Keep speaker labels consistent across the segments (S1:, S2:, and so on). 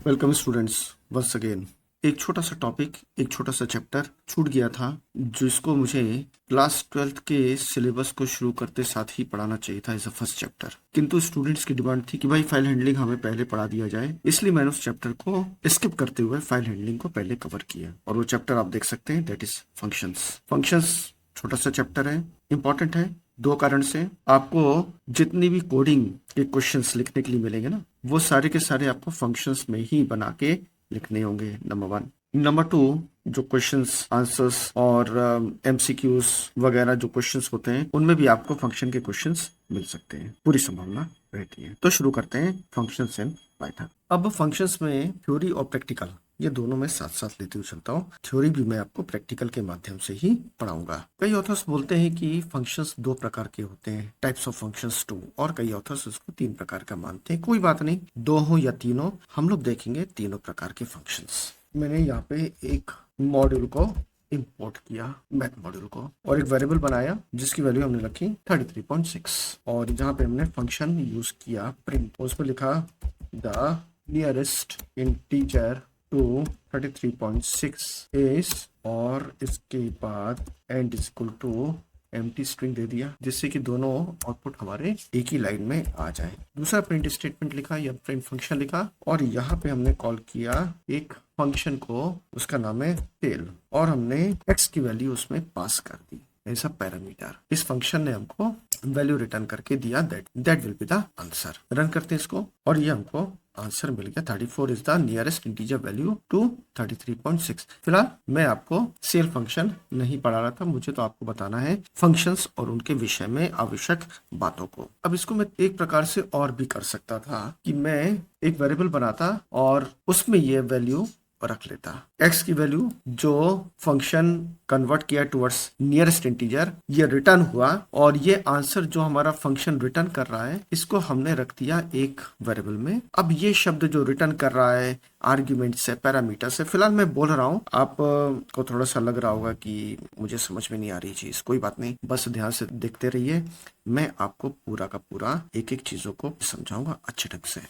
S1: Welcome students once again. एक छोटा सा टॉपिक, एक छोटा सा चैप्टर छूट गया था जिसको मुझे क्लास 12th के सिलेबस को शुरू करते साथ ही पढ़ाना चाहिए था एज अ फर्स्ट चैप्टर, किंतु स्टूडेंट्स की डिमांड थी कि भाई फाइल हैंडलिंग हमें पहले पढ़ा दिया जाए, इसलिए मैंने उस चैप्टर को स्किप करते हुए फाइल हैंडलिंग को पहले कवर किया। और वो चैप्टर आप देख सकते हैं, दैट इज फंक्शंस। फंक्शंस छोटा सा चैप्टर है, इंपॉर्टेंट है दो कारण से। आपको जितनी भी कोडिंग के क्वेश्चंस लिखने के लिए मिलेंगे ना, वो सारे के सारे आपको फंक्शंस में ही बना के लिखने होंगे, नंबर वन। नंबर टू, जो क्वेश्चंस आंसर्स और एमसीक्यूज वगैरह जो क्वेश्चंस होते हैं उनमें भी आपको फंक्शन के क्वेश्चंस मिल सकते हैं, पूरी संभावना रहती है। तो शुरू करते हैं फंक्शंस इन पाइथन। अब फंक्शंस में थ्योरी और प्रैक्टिकल ये दोनों मैं साथ साथ लेते हुए चलता हूँ। थ्योरी भी मैं आपको प्रैक्टिकल के माध्यम से ही पढ़ाऊंगा। कई ऑथर्स बोलते हैं कि फंक्शंस दो प्रकार के होते हैं, टाइप्स ऑफ फंक्शंस टू, और कई ऑथर्स इसको तीन प्रकार का मानते हैं। कोई बात नहीं, दो हो या तीनों, हम लोग देखेंगे तीनों प्रकार के फंक्शंस। मैंने यहाँ पे एक मॉड्यूल को इंपोर्ट किया, मैथ मॉड्यूल को, और एक वेरिएबल बनाया जिसकी वैल्यू हमने रखी 33.6, और जहाँ पे हमने फंक्शन यूज किया प्रिंट, उसमें लिखा the nearest integer to 33.6 is, और इसके बाद end is equal to empty string दे दिया, जिससे कि दोनों आउटपुट हमारे एक ही लाइन में आ जाए। दूसरा प्रिंट स्टेटमेंट लिखा या प्रिंट फंक्शन लिखा, और यहाँ पे हमने कॉल किया एक फंक्शन को, उसका नाम है टेल, और हमने एक्स की वैल्यू उसमें पास कर दी ऐसा पैरामीटर। इस फंक्शन ने हमको वैल्यू रिटर्न करके दिया, that will be the answer. Run करते हैं इसको, और ये हमको आंसर मिल गया 34 is the nearest integer value to 33.6। फिलहाल मैं आपको सेल फंक्शन नहीं पढ़ा रहा था, मुझे तो आपको बताना है फंक्शंस और उनके विषय में आवश्यक बातों को। अब इसको मैं एक प्रकार से और भी कर सकता था कि मैं एक वेरिएबल बनाता और उसमें ये वैल्यू रख लेता, x की वैल्यू जो फंक्शन कन्वर्ट किया टुवर्ड्स नियरेस्ट इंटीजर, ये रिटर्न हुआ, और ये आंसर जो हमारा फंक्शन रिटर्न कर रहा है इसको हमने रख दिया एक वेरिएबल में। अब ये शब्द जो रिटर्न कर रहा है आर्ग्यूमेंट से, पैरामीटर से, फिलहाल मैं बोल रहा हूँ, आप को थोड़ा सा लग रहा होगा कि मुझे समझ में नहीं आ रही चीज, कोई बात नहीं, बस ध्यान से देखते रहिए, मैं आपको पूरा का पूरा एक एक चीजों को समझाऊंगा अच्छे ढंग से।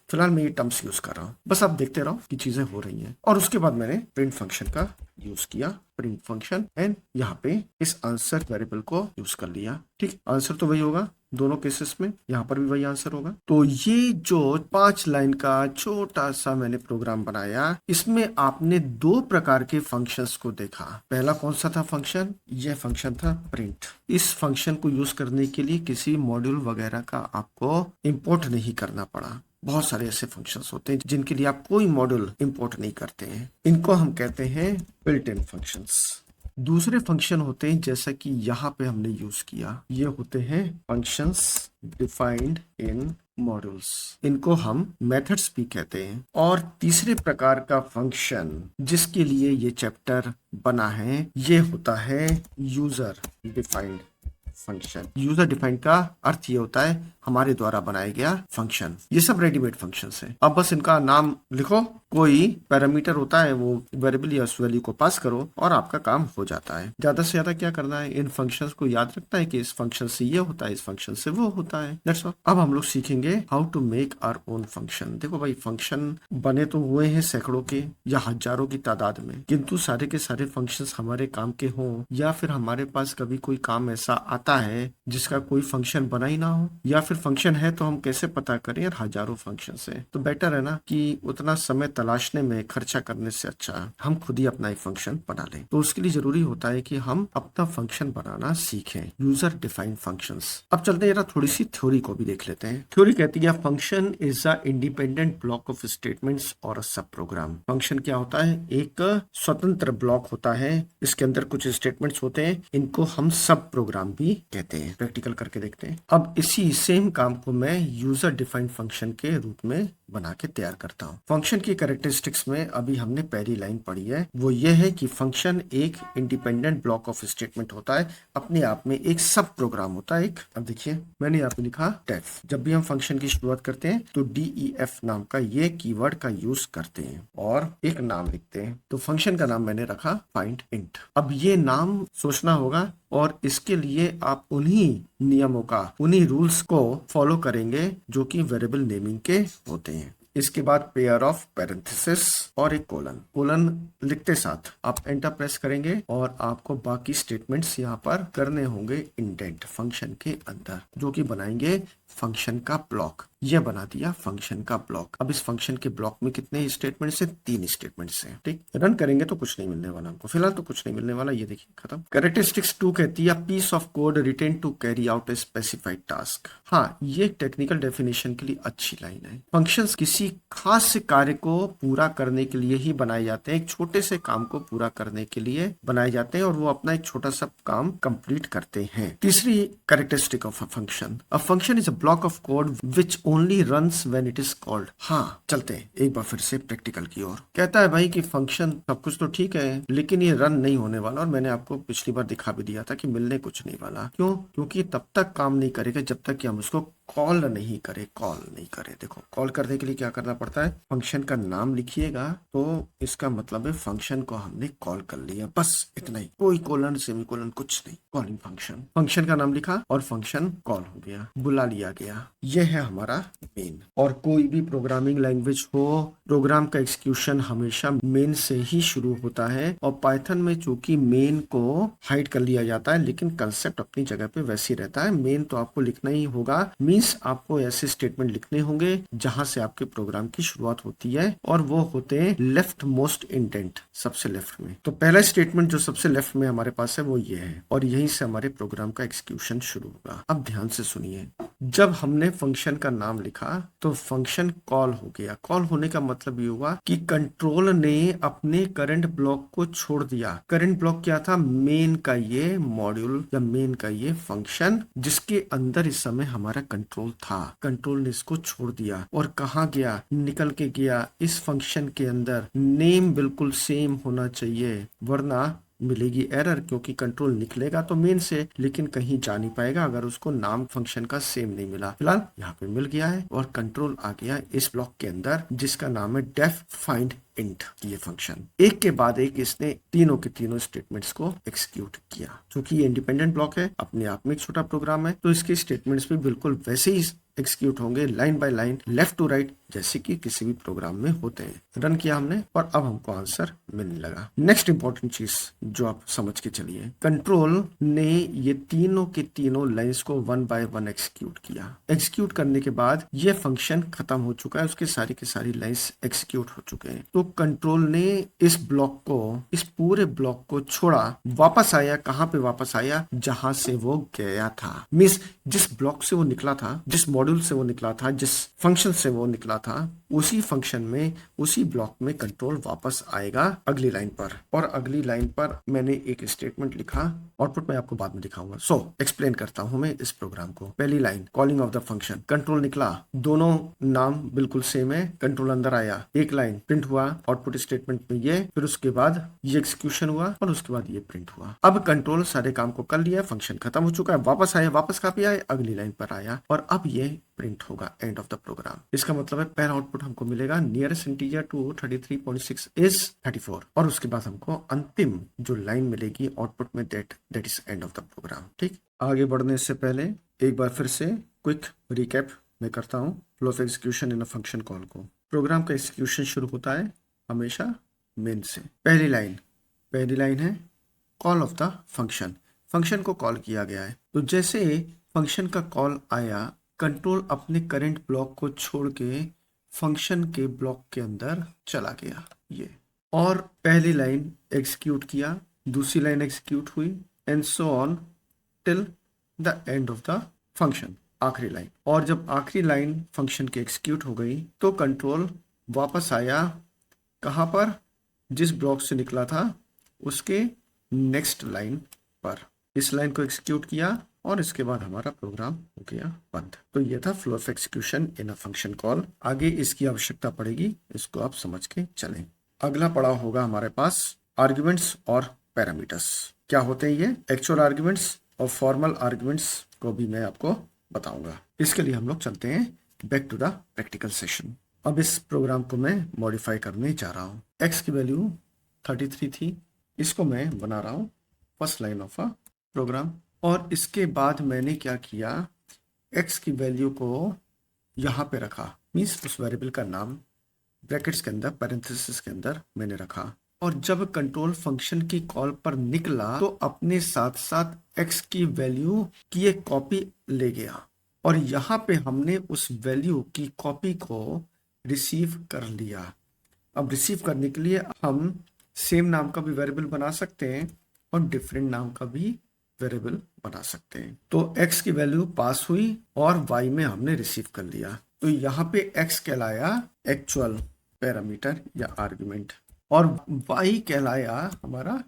S1: फिलहाल मैं ये टर्म्स यूज कर रहा हूँ, बस आप देखते रहो कि चीजें हो रही हैं। और उसके बाद मैंने प्रिंट फंक्शन का यूज किया, प्रिंट फंक्शन, एंड यहाँ पे इस आंसर वेरिएबल को यूज कर लिया। ठीक, आंसर तो वही होगा दोनों केसेस में, यहाँ पर भी वही आंसर होगा। तो ये जो 5 लाइन का छोटा सा मैंने प्रोग्राम बनाया, इसमें आपने दो प्रकार के फंक्शंस को देखा। पहला कौन सा था फंक्शन? ये फंक्शन था प्रिंट। इस फंक्शन को यूज करने के लिए किसी मॉड्यूल वगैरह का आपको इंपोर्ट नहीं करना पड़ा। बहुत सारे ऐसे फंक्शंस होते हैं जिनके लिए आप कोई मॉड्यूल इंपोर्ट नहीं करते हैं, इनको हम कहते हैं बिल्ट इन फंक्शंस। दूसरे फंक्शन होते हैं जैसा कि यहाँ पे हमने यूज किया, ये होते हैं फंक्शंस डिफाइंड इन मॉड्यूल्स, इनको हम मेथड्स भी कहते हैं। और तीसरे प्रकार का फंक्शन जिसके लिए ये चैप्टर बना है, ये होता है user defined function. User defined का अर्थ ये होता है हमारे द्वारा बनाया गया फंक्शन। ये सब रेडीमेड फंक्शंस है, अब बस इनका नाम लिखो, कोई पैरामीटर होता है वो वेरिएबल या उस वैल्यू को पास करो और आपका काम हो जाता है। ज्यादा से ज्यादा क्या करना है, इन फंक्शंस को याद रखना है कि इस फंक्शन से ये होता है, इस फंक्शन से वो होता है, दैट्स ऑल। अब हम लोग सीखेंगे how to make our own function. देखो भाई, फंक्शन बने तो हुए हैं सैकड़ों के या हजारों की तादाद में, किंतु सारे के सारे फंक्शंस हमारे काम के हों, या फिर हमारे पास कभी कोई काम ऐसा आता है जिसका कोई फंक्शन बना ही ना हो, या फिर फंक्शन है तो हम कैसे पता करें यार, हजारों फंक्शन है, तो बेटर है ना कि उतना समय तलाशने में खर्चा करने से अच्छा हम खुद ही अपना एक फंक्शन बना लें। तो उसके लिए जरूरी होता है कि हम अपना फंक्शन बनाना सीखें, यूजर डिफाइंड फंक्शंस। अब चलते हैं थोड़ी सी थ्योरी को भी देख लेते हैं। थ्योरी कहती है function is a independent block of statements और अ सब प्रोग्राम। फंक्शन क्या होता है? एक स्वतंत्र ब्लॉक होता है, इसके अंदर कुछ स्टेटमेंट्स होते हैं, इनको हम सब प्रोग्राम भी कहते हैं। प्रैक्टिकल करके देखते हैं। अब इसी सेम काम को मैं यूजर डिफाइंड फंक्शन के रूप में बना के तैयार करता हूँ। फंक्शन की कैरेक्टरिस्टिक्स में अभी हमने पहली लाइन पढ़ी है, वो ये है कि फंक्शन एक इंडिपेंडेंट ब्लॉक ऑफ स्टेटमेंट होता है, अपने आप में एक सब प्रोग्राम होता है एक। अब देखिए मैंने यहाँ पे लिखा डेफ। जब भी हम फंक्शन की शुरुआत करते हैं तो DEF नाम का ये कीवर्ड का यूज करते हैं और एक नाम लिखते हैं। तो फंक्शन का नाम मैंने रखा फाइंड इंट। अब ये नाम सोचना होगा और इसके लिए आप उन्हीं नियमों का, उन्हीं रूल्स को फॉलो करेंगे जो कि वेरिएबल नेमिंग के होते हैं। इसके बाद पेयर ऑफ पैरेंथेसिस और एक कोलन। कोलन लिखते साथ आप एंटर प्रेस करेंगे और आपको बाकी स्टेटमेंट्स यहाँ पर करने होंगे इंडेंट फंक्शन के अंदर, जो कि बनाएंगे फंक्शन का ब्लॉक। यह बना दिया फंक्शन का ब्लॉक। अब इस फंक्शन के ब्लॉक में कितने स्टेटमेंट्स हैं? 3 स्टेटमेंट्स हैं। ठीक, रन करेंगे तो कुछ नहीं मिलने वाला हमको, फिलहाल तो कुछ नहीं मिलने वाला। ये देखिए खत्म। कैरेक्टरिस्टिक्स 2 कहती है piece of code written to carry out a specified task. हाँ, ये टेक्निकल डेफिनेशन के लिए अच्छी लाइन है। फंक्शंस किसी खास कार्य को पूरा करने के लिए ही बनाए जाते हैं, एक छोटे से काम को पूरा करने के लिए बनाए जाते हैं और वो अपना एक छोटा सा काम कंप्लीट करते हैं। तीसरी characteristic of a function is a block of code which only runs when it is called. हाँ, चलते हैं एक बार फिर से प्रैक्टिकल की ओर। कहता है भाई कि फंक्शन सब कुछ तो ठीक है, लेकिन ये रन नहीं होने वाला। और मैंने आपको पिछली बार दिखा भी दिया था कि मिलने कुछ नहीं वाला। क्यों? क्योंकि तब तक काम नहीं करेगा जब तक कि हम उसको कॉल नहीं करे। देखो, कॉल करने के लिए क्या करना पड़ता है? फंक्शन का नाम लिखिएगा, तो इसका मतलब है फंक्शन को हमने कॉल कर लिया, बस इतना ही। कोई कोलन सेमीकोलन कुछ नहीं, कॉलिंग फंक्शन का नाम लिखा और फंक्शन कॉल हो गया, बुला लिया गया। यह है हमारा मेन। और कोई भी प्रोग्रामिंग लैंग्वेज हो, प्रोग्राम का एक्सिक्यूशन हमेशा मेन से ही शुरू होता है। और पाइथन में चूंकि मेन को हाइड कर लिया जाता है, लेकिन कंसेप्ट अपनी जगह पे वैसे ही रहता है। मेन तो आपको लिखना ही होगा, मीन्स आपको ऐसे स्टेटमेंट लिखने होंगे जहां से आपके प्रोग्राम की शुरुआत होती है, और वो होते हैं लेफ्ट मोस्ट इंडेंट, सबसे लेफ्ट में। तो पहला स्टेटमेंट जो सबसे लेफ्ट में हमारे पास है वो ये है, और यहीं से हमारे प्रोग्राम का एक्सिक्यूशन शुरू होगा। अब ध्यान से सुनिए, जब हमने फंक्शन का नाम लिखा तो फंक्शन कॉल हो गया। कॉल होने का मतलब ये हुआ कि कंट्रोल ने अपने करंट ब्लॉक को छोड़ दिया। करंट ब्लॉक क्या था? मेन का ये मॉड्यूल या मेन का ये फंक्शन, जिसके अंदर इस समय हमारा कंट्रोल था। कंट्रोल ने इसको छोड़ दिया और कहाँ गया? निकल के गया इस फंक्शन के अंदर। नेम बिल्कुल सेम होना चाहिए, वरना मिलेगी एरर, क्योंकि कंट्रोल निकलेगा तो मेन से, लेकिन कहीं जा नहीं पाएगा अगर उसको नाम फंक्शन का सेम नहीं मिला। फिलहाल यहाँ पे मिल गया है और कंट्रोल आ गया इस ब्लॉक के अंदर, जिसका नाम है डेफ फाइंड इंट। ये फंक्शन एक के बाद एक इसने तीनों के तीनों स्टेटमेंट्स को एक्सिक्यूट किया। क्योंकि ये इंडिपेंडेंट ब्लॉक है, अपने आप में एक छोटा प्रोग्राम है, तो इसके स्टेटमेंट्स भी बिल्कुल वैसे ही एक्सिक्यूट होंगे, line by line, left to right, जैसे कि किसी भी प्रोग्राम में होते हैं। रन किया हमने और अब हमको आंसर मिलने लगा। नेक्स्ट इंपॉर्टेंट चीज जो आप समझ के चलिए, कंट्रोल ने ये तीनों के तीनों लाइंस को 1 बाय 1 एक्सिक्यूट किया। एक्सिक्यूट करने के बाद ये फंक्शन खत्म हो चुका है, उसके सारी की सारी लाइंस एक्सिक्यूट हो चुके हैं। तो कंट्रोल ने इस ब्लॉक को, इस पूरे ब्लॉक को छोड़ा, वापस आया। कहाँ पे वापस आया? जहां से वो गया था। मींस जिस ब्लॉक से वो निकला था, जिस मॉड्यूल से वो निकला था, जिस फंक्शन से वो निकला था, उसी फंक्शन में, उसी ब्लॉक में कंट्रोल वापस आएगा अगली लाइन पर। और अगली लाइन पर मैंने एक स्टेटमेंट लिखा, आउटपुट मैं आपको बाद में दिखाऊंगा। सो एक्सप्लेन करता हूं मैं इस प्रोग्राम को। पहली line, calling of the function, control निकला, दोनों नाम बिल्कुल सेम है, कंट्रोल अंदर आया, एक लाइन प्रिंट हुआ आउटपुट स्टेटमेंट में ये, फिर उसके बाद ये एक्सिक्यूशन हुआ और उसके बाद ये प्रिंट हुआ। अब कंट्रोल सारे काम को कर लिया, फंक्शन खत्म हो चुका है, वापस आया, वापस कॉपी आया, अगली लाइन पर आया और अब ये प्रिंट होगा एंड ऑफ द प्रोग्राम। इसका मतलब है पहला आउटपुट हमको मिलेगा नियरेस्ट इंटीजर टू 33.6 इज 34, और उसके बाद हमको अंतिम जो लाइन मिलेगी आउटपुट में that is end of the program. ठीक, आगे बढ़ने से पहले एक बार फिर से क्विक रिकैप मैं करता हूँ flow of execution in a function call को। प्रोग्राम का एग्जीक्यूशन शुरू होता है हमेशा मेन से। पहली लाइन है call of the function, function को कॉल किया गया है। तो जैसे फंक्शन का कॉल आया, कंट्रोल अपने करंट ब्लॉक को छोड़ के फंक्शन के ब्लॉक के अंदर चला गया ये, और पहली लाइन एग्जीक्यूट किया, दूसरी लाइन एग्जीक्यूट हुई, and so on till the end of the function, आखिरी लाइन। और जब आखिरी लाइन फंक्शन की एग्जीक्यूट हो गई तो कंट्रोल वापस आया कहाँ पर? जिस ब्लॉक से निकला था उसके नेक्स्ट लाइन पर। इस लाइन को एग्जीक्यूट किया और इसके बाद हमारा प्रोग्राम हो गया बंद। तो ये था flow of execution in a function call. आगे इसकी आवश्यकता पड़ेगी, इसको आप समझ के चलें। अगला पड़ाव होगा हमारे पास आर्ग्यूमेंट्स और पैरामीटर्स। क्या होते हैं ये? एक्चुअल आर्ग्यूमेंट्स और फॉर्मल आर्ग्यूमेंट्स को भी मैं आपको बताऊंगा। इसके लिए हम लोग चलते हैं back to the practical session. अब इस प्रोग्राम को मैं मॉडिफाई करने जा रहा हूँ। एक्स की वैल्यू 33 थी, इसको मैं बना रहा हूँ first line of a program. और इसके बाद मैंने क्या किया, x की वैल्यू को यहाँ पे रखा, मीन्स उस वेरिएबल का नाम ब्रैकेट्स के अंदर, पैरेंथेसिस के अंदर मैंने रखा। और जब कंट्रोल फंक्शन की कॉल पर निकला तो अपने साथ साथ x की वैल्यू की एक कॉपी ले गया, और यहाँ पे हमने उस वैल्यू की कॉपी को रिसीव कर लिया। अब रिसीव करने के लिए हम सेम नाम का भी वेरिएबल बना सकते हैं और डिफरेंट नाम का भी वेरिएबल बना सकते हैं। तो x की वैल्यू पास हुई और y में हमने रिसीव कर लिया। तो यहाँ पे x कहलाया एक्चुअल पैरामीटर या आर्गुमेंट, और y कहलाया हमारा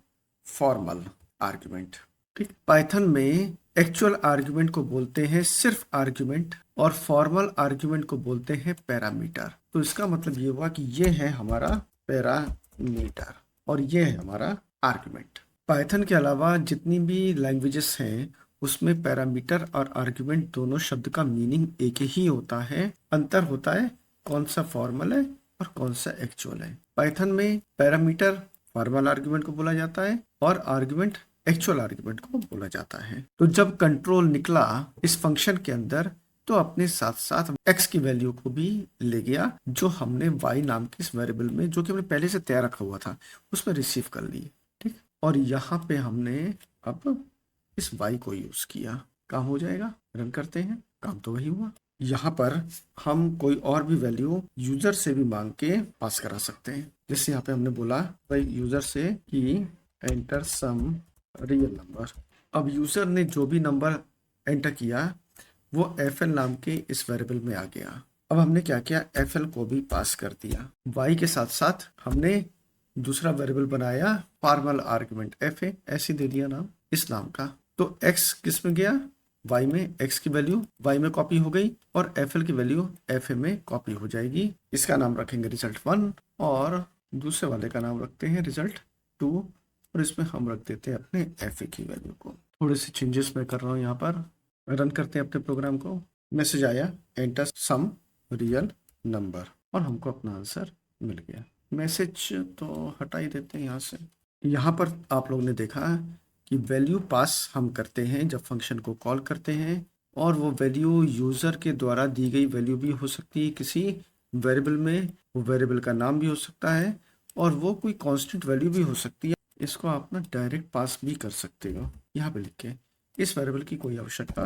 S1: फॉर्मल आर्गुमेंट। ठीक, पाइथन में एक्चुअल आर्गुमेंट को बोलते हैं सिर्फ आर्गुमेंट, और फॉर्मल आर्गुमेंट को बोलते हैं पैरामीटर। तो इसका मतलब ये हुआ कि ये है हमारा पैरामीटर और ये है हमारा आर्गुमेंट। पाइथन के अलावा जितनी भी लैंग्वेजेस हैं उसमें पैरामीटर और आर्गुमेंट दोनों शब्द का मीनिंग एक ही होता है। अंतर होता है कौन सा फॉर्मल है और कौन सा एक्चुअल है। पाइथन में पैरामीटर फॉर्मल आर्गुमेंट को बोला जाता है और आर्गुमेंट एक्चुअल आर्गुमेंट को बोला जाता है। तो जब कंट्रोल निकला इस फंक्शन के अंदर तो अपने साथ साथ x की वैल्यू को भी ले गया जो हमने y नाम के इस वेरिएबल में, जो कि हमने पहले से तैयार रखा हुआ था, उसमें रिसीव कर ली। ठीक, और यहाँ पे हमने अब इस y को यूज किया। काम हो जाएगा, रन करते हैं, काम तो वही हुआ। यहाँ पर हम कोई और भी वैल्यू यूजर से भी मांग के पास करा सकते हैं। जैसे यहाँ पे हमने बोला भाई यूजर से कि एंटर सम रियल नंबर। अब यूजर ने जो भी नंबर एंटर किया वो fl नाम के इस वेरिएबल में आ गया। अब हमने क्या किया, fl को भी पास कर दिया। y के साथ साथ हमने दूसरा वेरिएबल बनाया फॉर्मल आर्गुमेंट fa, ऐसे दे दिया नाम इस नाम का। तो x किस में गया, y में। x की वैल्यू y में कॉपी हो गई और fl की वैल्यू fa में कॉपी हो जाएगी। इसका नाम रखेंगे रिजल्ट 1 और दूसरे वाले का नाम रखते हैं रिजल्ट 2, और इसमें हम रख देते हैं अपने fa की वैल्यू को। थोड़े से चेंजेस मैं कर रहा हूँ यहाँ पर। रन करते हैं अपने प्रोग्राम को। मैसेज आया एंटर सम रियल नंबर और हमको अपना आंसर मिल गया। मैसेज तो हटा ही देते हैं यहाँ से। यहाँ पर आप लोगों ने देखा कि वैल्यू पास हम करते हैं जब फंक्शन को कॉल करते हैं, और वो वैल्यू यूज़र के द्वारा दी गई वैल्यू भी हो सकती है किसी वेरिएबल में, वो वेरिएबल का नाम भी हो सकता है, और वो कोई कांस्टेंट वैल्यू भी हो सकती है। इसको आप ना डायरेक्ट पास भी कर सकते हो यहाँ पे लिख के। इस वेरिएबल की कोई आवश्यकता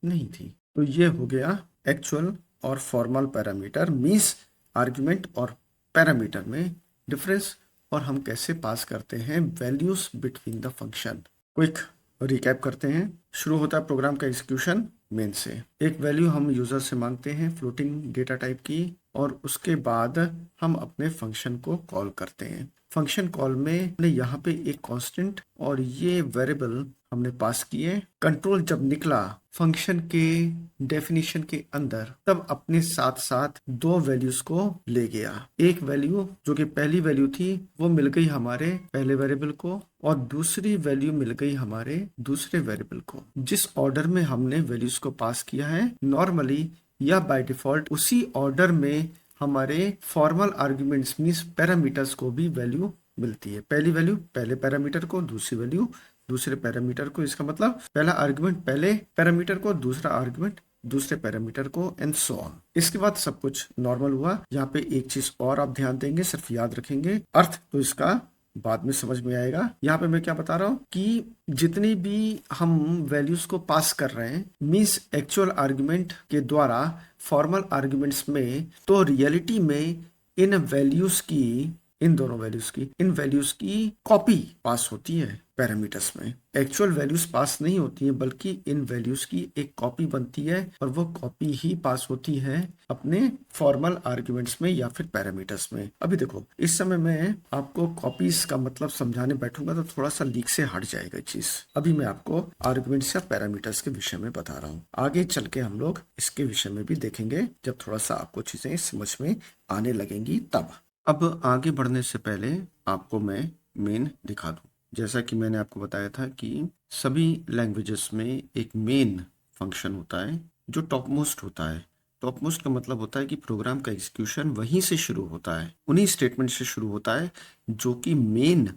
S1: नहीं थी। तो ये हो गया एक्चुअल और फॉर्मल पैरामीटर, मीन्स आर्गुमेंट और पैरामीटर में डिफरेंस, और हम कैसे पास करते हैं values between the function. Quick recap करते हैं। शुरू होता है प्रोग्राम का एग्जीक्यूशन मेन से। एक वैल्यू हम यूजर से मांगते हैं फ्लोटिंग डेटा टाइप की, और उसके बाद हम अपने फंक्शन को कॉल करते हैं। फंक्शन कॉल में हमने यहाँ पे एक कांस्टेंट और ये वेरिएबल हमने पास किए। कंट्रोल जब निकला फंक्शन के डेफिनेशन के अंदर तब अपने साथ साथ दो वैल्यूज को ले गया। एक वैल्यू जो कि पहली वैल्यू थी वो मिल गई हमारे पहले वेरिएबल को, और दूसरी वैल्यू मिल गई हमारे दूसरे वेरिएबल को। जिस ऑर्डर में हमने वैल्यूज को पास किया है नॉर्मली या बाय डिफॉल्ट उसी ऑर्डर में हमारे फॉर्मल आर्ग्यूमेंट्स मींस पैरामीटर्स को भी वैल्यू मिलती है। पहली वैल्यू पहले पैरामीटर को, दूसरी वैल्यू दूसरे पैरामीटर को। इसका मतलब पहला आर्गुमेंट पहले पैरामीटर को, दूसरा आर्गुमेंट दूसरे पैरामीटर को, एंड सो ऑन। इसके बाद सब कुछ नॉर्मल हुआ। यहाँ पे एक चीज और आप ध्यान देंगे, सिर्फ याद रखेंगे, अर्थ तो इसका बाद में समझ में आएगा। यहाँ पे मैं क्या बता रहा हूँ कि जितनी भी हम वैल्यूज को पास कर रहे हैं मींस एक्चुअल आर्गुमेंट के द्वारा फॉर्मल आर्गुमेंट्स में, तो रियलिटी में इन वैल्यूज की, इन दोनों वैल्यूज की, इन वैल्यूज की कॉपी पास होती है पैरामीटर्स में। एक्चुअल वैल्यूज पास नहीं होती हैं बल्कि इन वैल्यूज की एक कॉपी बनती है, और वो कॉपी ही पास होती है अपने फॉर्मल आर्ग्यूमेंट्स में या फिर पैरामीटर्स में। अभी देखो इस समय मैं आपको कॉपीज का मतलब समझाने बैठूंगा तो थोड़ा सा लीक से हट जाएगा चीज। अभी मैं आपको आर्ग्यूमेंट्स या पैरामीटर्स के विषय में बता रहा हूँ। आगे चल के हम लोग इसके विषय में भी देखेंगे जब थोड़ा सा आपको चीजें समझ में आने लगेंगी तब। अब आगे बढ़ने से पहले आपको मैं मेन दिखा दूं। जैसा कि मैंने आपको बताया था कि सभी लैंग्वेजेस में एक मेन फंक्शन होता है जो टॉप मोस्ट होता है। टॉप मोस्ट का मतलब होता है कि प्रोग्राम का एग्जीक्यूशन वहीं से शुरू होता है, उन्हीं स्टेटमेंट से शुरू होता है जो कि मेन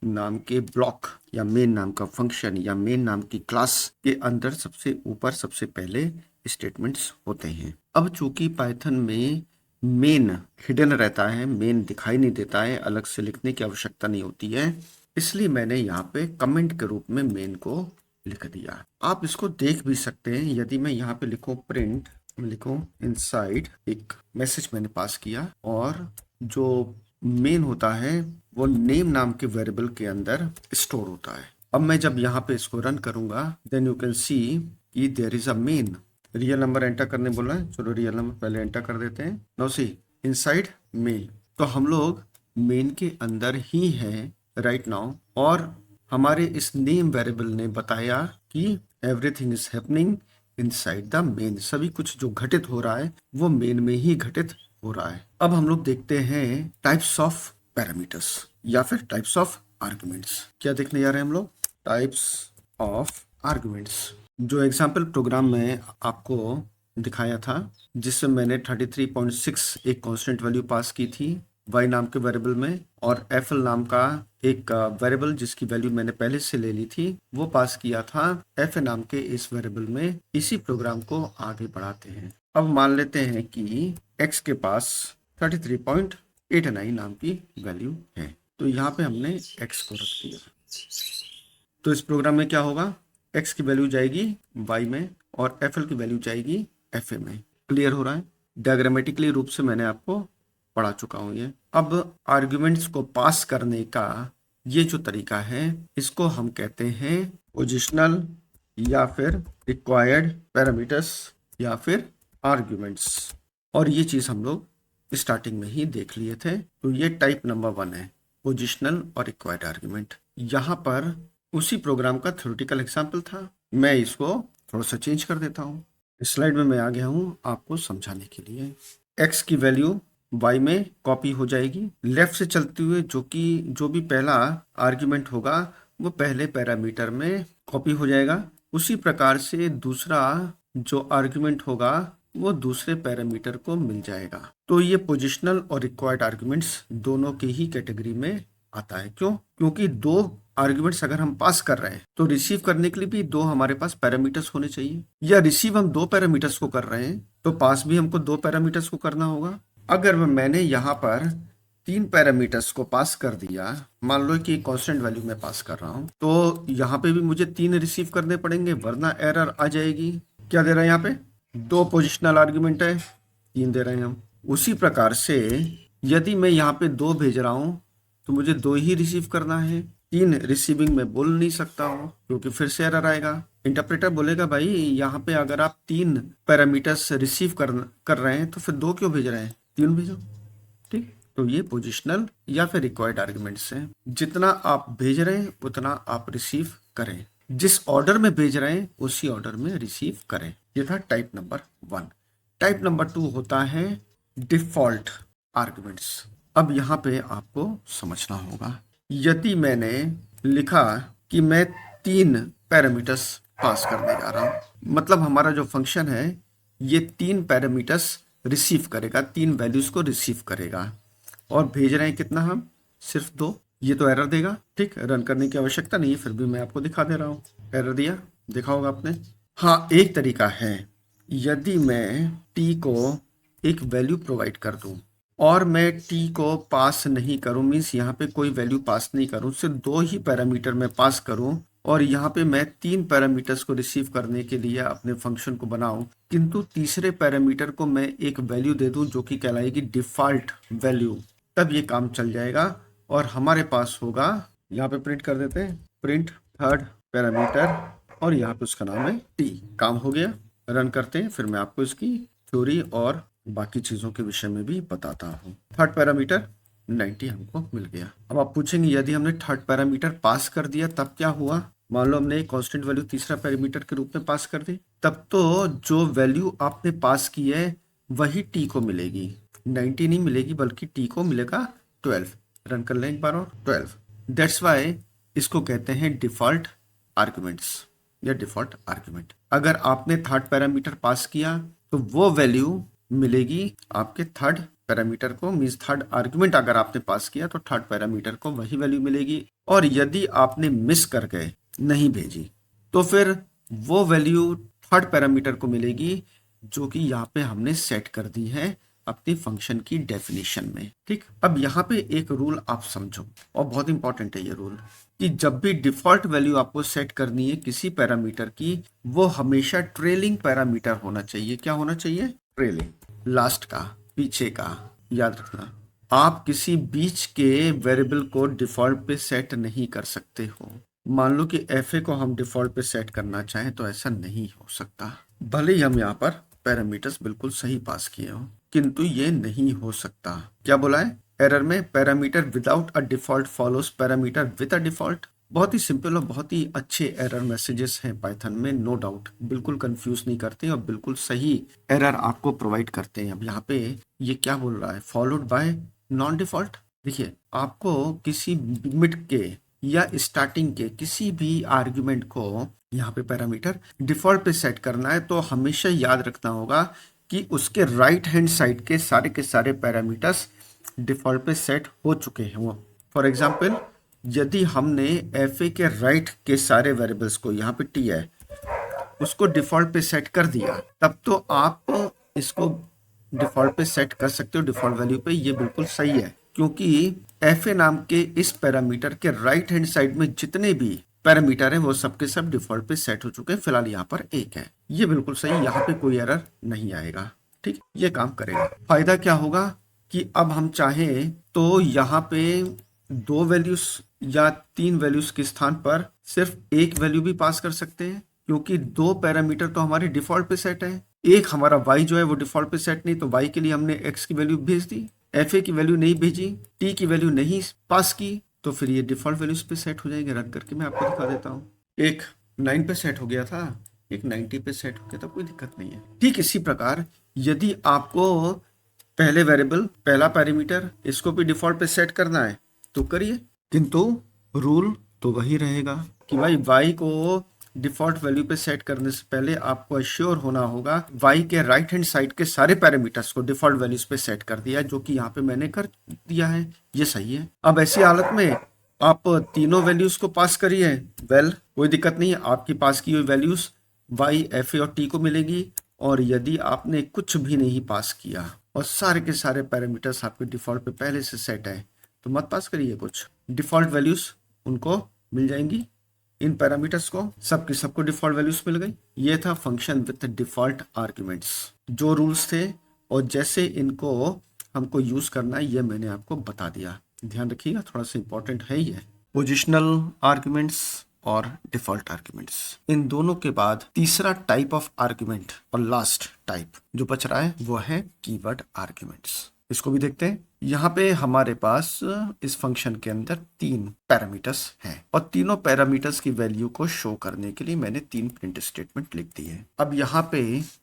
S1: नाम के ब्लॉक या मेन नाम का फंक्शन या मेन नाम की क्लास के अंदर सबसे ऊपर सबसे पहले स्टेटमेंट्स होते हैं। अब चूंकि पाइथन में मेन हिडन रहता है, मेन दिखाई नहीं देता है, अलग से लिखने की आवश्यकता नहीं होती है, इसलिए मैंने यहाँ पे कमेंट के रूप में मेन को लिख दिया। आप इसको देख भी सकते हैं, यदि मैं यहाँ पे लिखूं प्रिंट, लिखूं इनसाइड, एक मैसेज मैंने पास किया और जो मेन होता है वो नेम नाम के वेरिएबल के अंदर स्टोर होता है। अब मैं जब यहाँ पे इसको रन करूंगा देन यू कैन सी कि there is a main. Real number enter करने बोला है, चलो रियल नंबर पहले एंटर कर देते हैं। नाउ सी इनसाइड मेन, तो हम लोग मेन के अंदर ही हैं राइट नाउ, और हमारे इस नेम वेरिएबल ने बताया कि everything is happening inside the main, सभी कुछ जो घटित हो रहा है वो मेन में ही घटित हो रहा है। अब हम लोग देखते हैं टाइप्स ऑफ पैरामीटर्स या फिर टाइप्स ऑफ आर्गुमेंट्स। क्या देखने जा रहे हैं हम लोग? Types of arguments. जो एग्जाम्पल प्रोग्राम में आपको दिखाया था जिसमें मैंने 33.6 एक कांस्टेंट वैल्यू पास की थी y नाम के वेरिएबल में, और fl नाम का एक वेरिएबल जिसकी वैल्यू मैंने पहले से ले ली थी वो पास किया था f नाम के इस वेरिएबल में। इसी प्रोग्राम को आगे बढ़ाते हैं। अब मान लेते हैं कि x के पास 33.89 नाम की वैल्यू है, तो यहाँ पे हमने x को रख दिया। तो इस प्रोग्राम में क्या होगा, x की वैल्यू जाएगी y में और fl की वैल्यू जाएगी fa में। क्लियर हो रहा है? डायग्रामेटिकली रूप से मैंने आपको पढ़ा चुका हूं ये। अब आर्ग्यूमेंट्स को पास करने का ये जो तरीका है इसको हम कहते हैं पोजिशनल या फिर रिक्वायर्ड पैरामीटर्स या फिर आर्ग्यूमेंट्स, और ये चीज हम लोग स्टार्टिंग में ही देख लिए थे। तो ये टाइप नंबर 1 है, पोजिशनल और रिक्वायर्ड आर्ग्यूमेंट। यहाँ पर उसी प्रोग्राम का थ्योरेटिकल एग्जाम्पल था, मैं इसको थोड़ा सा चेंज कर देता हूँ। स्लाइड में मैं आ गया हूँ आपको समझाने के लिए। x की वैल्यू y में कॉपी हो जाएगी लेफ्ट से चलते हुए, जो भी पहला आर्ग्यूमेंट होगा वो पहले पैरामीटर में कॉपी हो जाएगा। उसी प्रकार से दूसरा जो आर्ग्यूमेंट होगा वो दूसरे पैरामीटर को मिल जाएगा। तो ये पोजिशनल और रिक्वायर्ड आर्ग्यूमेंट्स दोनों की ही कैटेगरी में आता है। क्यों? क्योंकि दो आर्ग्यूमेंट्स अगर हम पास कर रहे हैं तो रिसीव करने के लिए भी दो हमारे पास पैरामीटर्स होने चाहिए, या रिसीव हम दो पैरामीटर्स को कर रहे हैं तो पास भी हमको दो पैरामीटर्स को करना होगा। अगर मैंने यहाँ पर तीन पैरामीटर्स को पास कर दिया, मान लो कि कांस्टेंट वैल्यू में पास कर रहा हूँ, तो यहाँ पे भी मुझे तीन रिसीव करने पड़ेंगे वरना एरर आ जाएगी। क्या दे रहे हैं यहाँ पे? दो पोजिशनल आर्ग्यूमेंट है, तीन दे रहे हैं हम। उसी प्रकार से यदि मैं यहाँ पे दो भेज रहा हूँ तो मुझे दो ही रिसीव करना है, तीन रिसीविंग में बोल नहीं सकता हूँ क्योंकि फिर से एरर आएगा। इंटरप्रेटर बोलेगा भाई यहाँ पे अगर आप तीन पैरामीटर्स रिसीव कर रहे हैं तो फिर दो क्यों भेज रहे हैं, तीन भेजो। ठीक, तो ये पोजिशनल या फिर रिक्वायर्ड आर्ग्यूमेंट्स हैं। जितना आप भेज रहे हैं उतना आप रिसीव करें, जिस ऑर्डर में भेज रहे हैं उसी ऑर्डर में रिसीव करें। ये था टाइप नंबर 1। टाइप नंबर 2 होता है डिफॉल्ट आर्ग्यूमेंट्स। अब यहाँ पे आपको समझना होगा, यदि मैंने लिखा कि मैं तीन पैरामीटर्स पास करने जा रहा हूं, मतलब हमारा जो फंक्शन है ये तीन पैरामीटर्स रिसीव करेगा, तीन वैल्यूज को रिसीव करेगा, और भेज रहे हैं कितना हम? सिर्फ दो। ये तो एरर देगा। ठीक, रन करने की आवश्यकता नहीं है, फिर भी मैं आपको दिखा दे रहा हूँ। एरर दिया, देखा होगा आपने। हाँ, एक तरीका है, यदि मैं t को एक वैल्यू प्रोवाइड कर दूं और मैं t को पास नहीं करूं, मीन्स यहाँ पे कोई वैल्यू पास नहीं करूं, सिर्फ दो ही पैरामीटर में पास करूं, और यहाँ पे मैं तीन पैरामीटर्स को रिसीव करने के लिए अपने फंक्शन को बनाऊं, किंतु तीसरे पैरामीटर को मैं एक वैल्यू दे दूं जो कि कहलाएगी डिफॉल्ट वैल्यू, तब ये काम चल जाएगा और हमारे पास होगा, यहाँ पे प्रिंट कर देते हैं, प्रिंट थर्ड पैरामीटर, और यहाँ पे उसका नाम है t। काम हो गया। रन करते हैं, फिर मैं आपको इसकी थ्योरी और बाकी चीजों के विषय में भी बताता हूँ। थर्ड पैरामीटर 90 हमको मिल गया। अब आप पूछेंगे यदि हमने थर्ड पैरामीटर पास कर दिया तब क्या हुआ? मान लो हमने एक कांस्टेंट वैल्यू तीसरा पैरामीटर के रूप में पास कर दी, तब तो जो वैल्यू आपने पास की है वही t को मिलेगी, 90 नहीं मिलेगी बल्कि t को मिलेगा 12। रन कर लें एक बार और, 12। दैट्स वाई इसको कहते हैं डिफॉल्ट आर्ग्यूमेंट्स या डिफॉल्ट आर्ग्यूमेंट। अगर आपने थर्ड पैरामीटर पास किया तो वो वैल्यू मिलेगी आपके थर्ड पैरामीटर को, मींस थर्ड आर्ग्यूमेंट अगर आपने पास किया तो थर्ड पैरामीटर को वही वैल्यू मिलेगी, और यदि आपने मिस कर गए, नहीं भेजी, तो फिर वो वैल्यू थर्ड पैरामीटर को मिलेगी जो कि यहाँ पे हमने सेट कर दी है अपनी फंक्शन की डेफिनेशन में। ठीक, अब यहाँ पे एक रूल आप समझो और बहुत इंपॉर्टेंट है ये रूल, कि जब भी डिफॉल्ट वैल्यू आपको सेट करनी है किसी पैरामीटर की, वो हमेशा ट्रेलिंग पैरामीटर होना चाहिए। क्या होना चाहिए? ट्रेलिंग, लास्ट का, पीछे का। याद रखना, आप किसी बीच के वेरिएबल को डिफॉल्ट पे सेट नहीं कर सकते हो। मान लो कि एफ ए को हम डिफॉल्ट पे सेट करना चाहें तो ऐसा नहीं हो सकता, भले ही हम यहाँ पर पैरामीटर्स बिल्कुल सही पास किए हो, किंतु ये नहीं हो सकता। क्या बोला है एरर में? Parameter without a default follows parameter with a default. बहुत ही सिंपल और बहुत ही अच्छे एरर मैसेजेस हैं पाइथन में, नो डाउट, बिल्कुल कंफ्यूज नहीं करते और बिल्कुल सही एरर आपको प्रोवाइड करते हैं। अब यहाँ पे ये क्या बोल रहा है? Followed by non default. देखिए, आपको किसी मिड के या स्टार्टिंग के किसी भी आर्ग्यूमेंट को यहाँ पे पैरामीटर डिफॉल्ट पे सेट करना है तो हमेशा याद रखना होगा कि उसके राइट हैंड साइड के सारे पैरामीटर्स डिफॉल्ट पे सेट हो चुके हैं। फॉर एग्जाम्पल, यदि हमने एफ ए के राइट के सारे वेरिएबल्स को, यहाँ पे टी है, उसको डिफॉल्ट पे सेट कर दिया, तब तो आप इसको डिफॉल्ट पे सेट कर सकते हो, डिफॉल्ट वैल्यू पे। ये बिल्कुल सही है, क्योंकि एफ ए नाम के इस पैरामीटर के राइट हैंड साइड में जितने भी पैरामीटर हैं वो सबके सब डिफॉल्ट पे सेट हो चुके हैं। फिलहाल यहाँ पर एक है, ये बिल्कुल सही, यहाँ पे कोई एरर नहीं आएगा। ठीक, ये काम करेगा। फायदा क्या होगा कि अब हम चाहें तो यहाँ पे 2 वैल्यूज या 3 वैल्यूज के स्थान पर सिर्फ एक वैल्यू भी पास कर सकते हैं, क्योंकि 2 पैरामीटर तो हमारे डिफॉल्ट पे सेट है। एक हमारा y जो है वो डिफॉल्ट पे सेट नहीं, तो y के लिए हमने x की वैल्यू भेज दी, एफ ए की वैल्यू नहीं भेजी, t की वैल्यू नहीं पास की, तो फिर ये डिफॉल्ट वैल्यूज पे सेट हो जाएंगे। रन करके मैं आपको दिखा देता हूँ। एक 9 पे सेट हो गया था, एक 90 पे सेट हो गया था, कोई दिक्कत नहीं है। ठीक इसी प्रकार यदि आपको पहले वेरिएबल, पहला पैरामीटर, इसको भी डिफॉल्ट पे सेट करना है तो करिए, किंतु रूल तो वही रहेगा कि भाई y को डिफॉल्ट वैल्यू पे सेट करने से पहले आपको अश्योर होना होगा y के राइट हैंड साइड के सारे पैरामीटर्स को डिफॉल्ट वैल्यूज पे सेट कर दिया, जो कि यहाँ पे मैंने कर दिया है। ये सही है। अब ऐसी हालत में आप तीनों वैल्यूज को पास करिए, वेल कोई दिक्कत नहीं है, आपकी पास की हुई वैल्यूज y, एफ ए और t को मिलेगी। और यदि आपने कुछ भी नहीं पास किया और सारे के सारे पैरामीटर्स आपके डिफॉल्ट पे पहले से सेट है, तो मत पास करिए कुछ, डिफॉल्ट वैल्यूज उनको मिल जाएंगी। इन पैरामीटर्स को सबके सबको डिफॉल्ट वैल्यूज मिल गई। ये था फंक्शन विद डिफॉल्ट आर्ग्यूमेंट्स। जो रूल्स थे और जैसे इनको हमको यूज करना है ये मैंने आपको बता दिया। ध्यान रखिएगा, थोड़ा सा इंपॉर्टेंट है ये। पोजिशनल आर्ग्यूमेंट्स और डिफॉल्ट आर्ग्यूमेंट्स, इन दोनों के बाद तीसरा टाइप ऑफ आर्ग्यूमेंट और लास्ट टाइप जो बच रहा है वो है कीवर्ड आर्ग्यूमेंट्स। इसको भी देखते हैं। यहाँ पे हमारे पास इस फंक्शन के अंदर 3 पैरामीटर्स हैं और तीनों पैरामीटर्स की वैल्यू को शो करने के लिए मैंने 3 प्रिंट स्टेटमेंट लिख दी है। अब यहाँ पे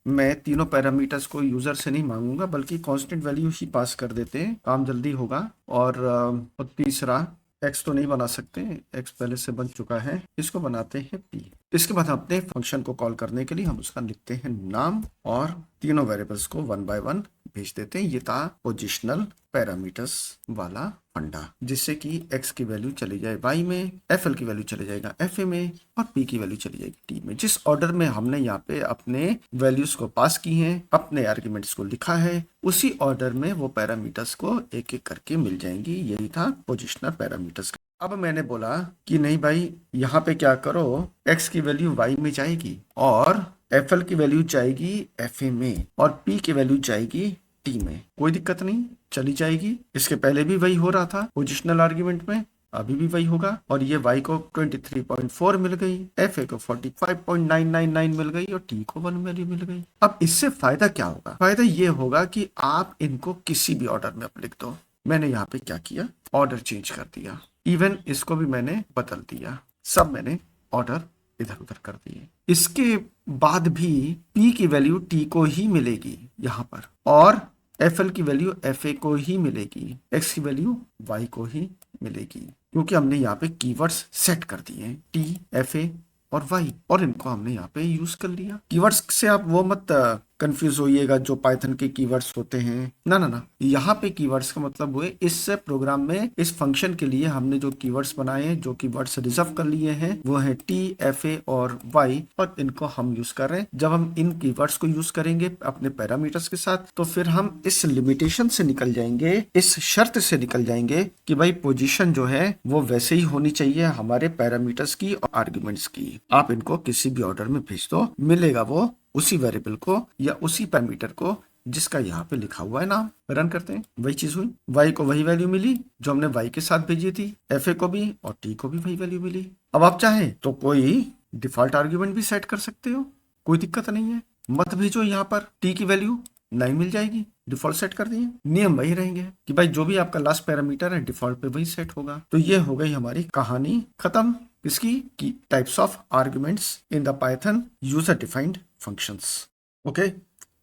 S1: मैं तीनों पैरामीटर्स को यूजर से नहीं मांगूंगा, बल्कि कांस्टेंट वैल्यू ही पास कर देते हैं, काम जल्दी होगा। और तीसरा, x तो नहीं बना सकते, x पहले से बन चुका है, इसको बनाते हैं p। इसके बाद अपने फंक्शन को कॉल करने के लिए हम उसका लिखते हैं नाम और तीनों वेरिएबल्स को 1 बाय 1 भेज देते हैं। ये था पोजिशनल पैरामीटर्स वाला फंडा, जिससे कि x की वैल्यू चली जाए y में, fl की वैल्यू चली जाएगा fa में और p की वैल्यू चली जाएगी t में। जिस ऑर्डर में हमने यहाँ पे अपने वैल्यूज को पास की हैं, अपने आर्ग्यूमेंट्स को लिखा है, उसी ऑर्डर में वो पैरामीटर्स को एक एक करके मिल जाएंगी। यही था पोजिशनल पैरामीटर्स। अब मैंने बोला कि नहीं भाई, यहाँ पे क्या करो, x की वैल्यू y में जाएगी और fl की वैल्यू जाएगी fa में और p की वैल्यू जाएगी t में। कोई दिक्कत नहीं, चली जाएगी। इसके पहले भी वही हो रहा था पोजिशनल आर्ग्यूमेंट में, अभी भी वही होगा। और ये y को 23.4 मिल गई, fa को 45.999 मिल गई और t को 1 वैल्यू मिल गई। अब इससे फायदा क्या होगा? फायदा ये होगा कि आप इनको किसी भी ऑर्डर में आप लिख दो। मैंने यहाँ पे क्या किया, ऑर्डर चेंज कर दिया, इवन इसको भी मैंने बदल दिया, सब मैंने ऑर्डर इधर उधर कर दिए। इसके बाद भी p की वैल्यू t को ही मिलेगी यहाँ पर, और fl की वैल्यू fa को ही मिलेगी, x की वैल्यू y को ही मिलेगी, क्योंकि हमने यहाँ पे कीवर्ड्स सेट कर दिए हैं t, fa और y, और इनको हमने यहाँ पे यूज कर लिया। कीवर्ड्स से आप वो मत कंफ्यूज होइएगा जो पाइथन के कीवर्ड्स होते हैं। ना ना ना, यहाँ पे कीवर्ड्स का मतलब हुए इस प्रोग्राम में इस फंक्शन के लिए हमने जो कीवर्ड्स बनाए हैं, जो कीवर्ड्स रिजर्व कर लिए हैं, वो है टी, एफ ए और वाई, और इनको हम यूज कर रहे हैं। जब हम इन कीवर्ड्स को यूज करेंगे अपने पैरामीटर्स के साथ, तो फिर हम इस लिमिटेशन से निकल जाएंगे, इस शर्त से निकल जाएंगे कि भाई पोजीशन जो है वो वैसे ही होनी चाहिए हमारे पैरामीटर्स की और आर्ग्यूमेंट्स की। आप इनको किसी भी ऑर्डर में भेज दो, मिलेगा वो उसी वेरिएबल को या उसी पैरामीटर को जिसका यहाँ पे लिखा हुआ है नाम। रन करते हैं, वही चीज हुई, y को वही वैल्यू मिली जो हमने y के साथ भेजी थी, fa को भी और t को भी वही वैल्यू मिली। अब आप चाहें तो कोई डिफॉल्ट आर्ग्यूमेंट भी सेट कर सकते हो, कोई दिक्कत नहीं है। मत भेजो यहाँ पर t की वैल्यू, नहीं मिल जाएगी, डिफॉल्ट सेट कर दिए। नियम वही रहेंगे कि भाई जो भी आपका लास्ट पैरामीटर है डिफॉल्ट पे वही सेट होगा। तो ये हो गई हमारी कहानी खत्म। किसकी? की types of arguments in the Python user defined functions. Okay,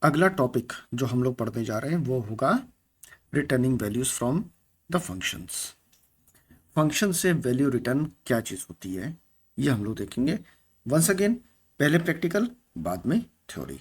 S1: अगला टॉपिक जो हम लोग पढ़ने जा रहे हैं वो होगा returning values from the functions. Function से वैल्यू रिटर्न क्या चीज होती है ये हम लोग देखेंगे। वंस अगेन, पहले प्रैक्टिकल बाद में थ्योरी।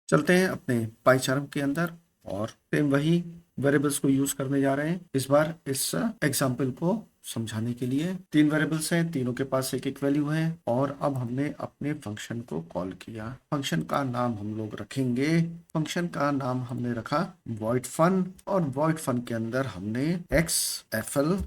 S1: चलते हैं अपने पाइचार्म के अंदर और सेम वही वेरिएबल्स को यूज करने जा रहे हैं। इस बार इस एग्जाम्पल को समझाने के लिए 3 वेरिएबल्स हैं, तीनों के पास एक एक वैल्यू है, और अब हमने अपने फंक्शन को कॉल किया। फंक्शन का नाम हम लोग रखेंगे, फंक्शन का नाम हमने रखा void fun, और void fun के अंदर हमने x, fl